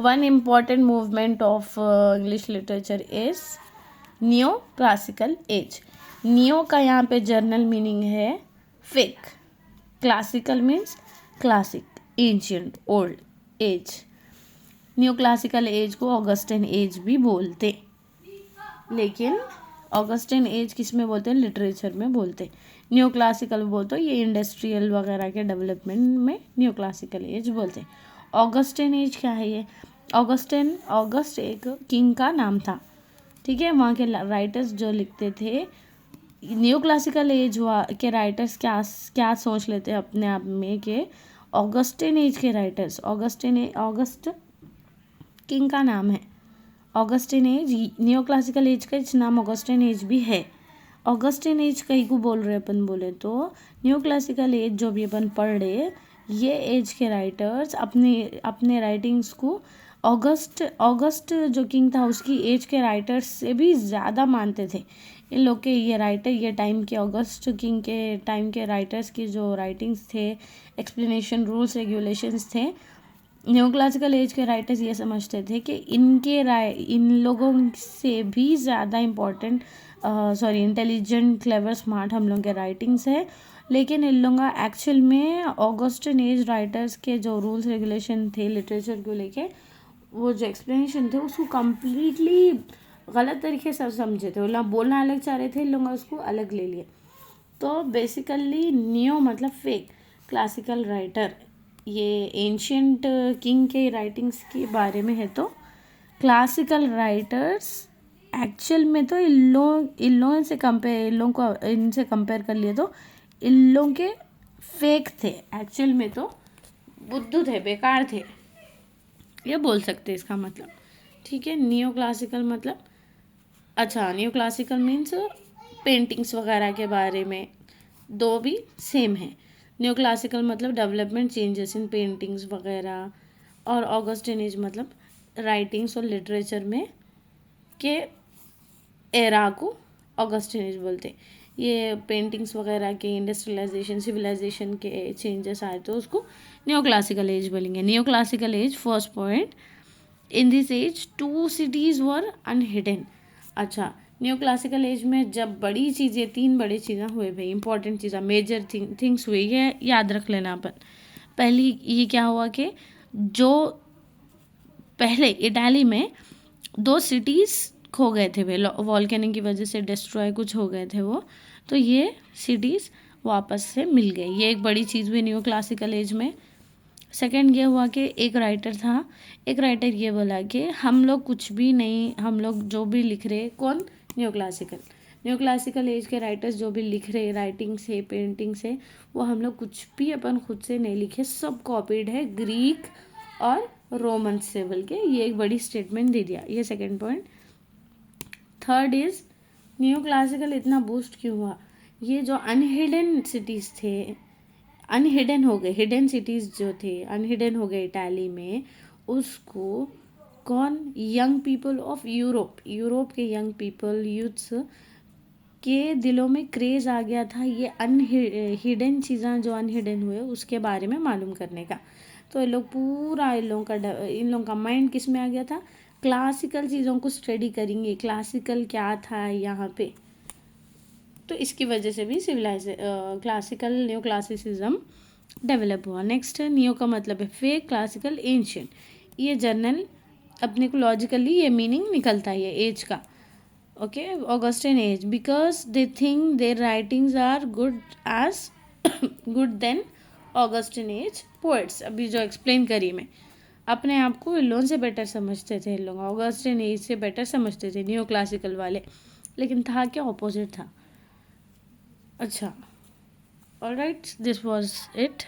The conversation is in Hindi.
One important movement of English literature is new classical age. New का यहाँ पे जर्नल मीनिंग है fake. Classical means classic, ancient, old. Age, new classical age को ऑगस्टिन एज भी बोलते, लेकिन ऑगस्टिन एज किस में बोलते हैं? लिटरेचर में बोलते. न्यू क्लासिकल बोलते ये इंडस्ट्रियल वगैरह के डेवलपमेंट में न्यू क्लासिकल एज बोलते. ऑगस्टिन एज क्या है? ये ऑगस्ट एक किंग का नाम था, ठीक है. वहाँ के राइटर्स जो लिखते थे, न्यू क्लासिकल एज के राइटर्स क्या सोच लेते अपने आप में कि ऑगस्टिन एज के राइटर्स, ऑगस्ट किंग का नाम है, Augustan age. New classical age का नाम ऑगस्टिन एज भी है. ऑगस्टिन एज कहीं को बोल रहे अपन बोले तो न्यू क्लासिकल एज जो भी अपन पढ़ रहे, ये एज के राइटर्स अपने राइटिंग्स को ऑगस्ट जो किंग था उसकी एज के राइटर्स से भी ज़्यादा मानते थे. इन लोग के ये टाइम के ऑगस्ट किंग के टाइम के राइटर्स की जो राइटिंग्स थे, एक्सप्लेनेशन, रूल्स, रेगुलेशंस थे, न्यू क्लासिकल एज के राइटर्स ये समझते थे कि इन लोगों से भी ज़्यादा इम्पोर्टेंट इंटेलिजेंट, क्लेवर, स्मार्ट हम लोगों के राइटिंग्स है. लेकिन इन लोगों का एक्चुअल में ऑगस्टिन एज राइटर्स के जो रूल्स रेगुलेशन थे लिटरेचर को लेके, वो जो एक्सप्लेनेशन थे उसको कम्प्लीटली गलत तरीके से समझे थे. वो बोलना अलग चाह रहे थे, इन लोगों उसको अलग ले लिए. तो बेसिकली न्यू मतलब फेक, क्लासिकल राइटर. ये एंशियंट किंग के राइटिंग्स के बारे में है. तो क्लासिकल राइटर्स एक्चुअल में तो इन लोगों से इनसे कंपेयर कर लिए तो इन लोगों के फेक थे. एक्चुअल में तो बुद्धू थे, बेकार थे, ये बोल सकते इसका मतलब, ठीक है. न्यू क्लासिकल मतलब, अच्छा, न्यू क्लासिकल मीन्स पेंटिंग्स वगैरह के बारे में, दो भी सेम है. न्यू क्लासिकल मतलब डेवलपमेंट, चेंजेस इन पेंटिंग्स वगैरह, और ऑगस्टिन एज मतलब राइटिंग्स और लिटरेचर में के एरा को ऑगस्टिन एज बोलते. ये पेंटिंग्स वगैरह के इंडस्ट्रियलाइजेशन, सिविलाइजेशन के चेंजेस आए तो उसको न्यू क्लासिकल एज बोलेंगे. New classical age, first point, in this age 2 cities were unhidden. अच्छा, न्यू क्लासिकल एज में जब बड़ी चीज़ें, 3 बड़ी चीज़ें हुए भाई, इंपॉर्टेंट चीज़ें, मेजर थिंग्स हुई, ये याद रख लेना अपन. पहली ये क्या हुआ कि जो पहले इटाली में 2 cities खो गए थे वे, वॉल्केनिक की वजह से डिस्ट्रॉय कुछ हो गए थे वो, तो ये सिटीज़ वापस से मिल गई. ये एक बड़ी चीज़ हुई न्यू क्लासिकल एज में. सेकंड ये हुआ कि एक राइटर ये बोला कि हम लोग कुछ भी नहीं, हम लोग जो भी लिख रहे, कौन? न्यू क्लासिकल एज के राइटर्स जो भी लिख रहे, राइटिंग से, पेंटिंग से, वो हम लोग कुछ भी अपन खुद से नहीं लिखे, सब कॉपीड है ग्रीक और रोमन से बोल के ये एक बड़ी स्टेटमेंट दे दिया. ये second point. Third is new classical इतना बूस्ट क्यों हुआ? ये जो अनहिडन सिटीज़ थे, अनहिडन हो गए, हिडन सिटीज़ जो थे अनहिडन हो गए इटाली में, उसको कौन? यंग पीपल ऑफ यूरोप के यंग पीपल, यूथ्स के दिलों में क्रेज़ आ गया था ये अनहिडन चीज़ें जो अनहिडन हुए उसके बारे में मालूम करने का. तो ये लोग पूरा इन लोगों का माइंड किस में आ गया था? क्लासिकल चीज़ों को स्टडी करेंगे, क्लासिकल क्या था यहाँ पे. तो इसकी वजह से भी क्लासिकल न्यू क्लासिसिज्म डेवलप हुआ. नेक्स्ट, न्यू का मतलब है फेक, क्लासिकल, एंशियंट. ये जर्नल अपने को लॉजिकली ये मीनिंग निकलता है ये एज का. Okay, Augustan age, because they think their writings are good than Augustan age poets. अभी जो एक्सप्लेन करी मैं, अपने आप को इन लोगों से बेटर समझते थे, इन लोग ऑगस्टिन एज से बेटर समझते थे न्यू क्लासिकल वाले, लेकिन था क्या? ऑपोजिट था. अच्छा, ऑलराइट, दिस वाज इट.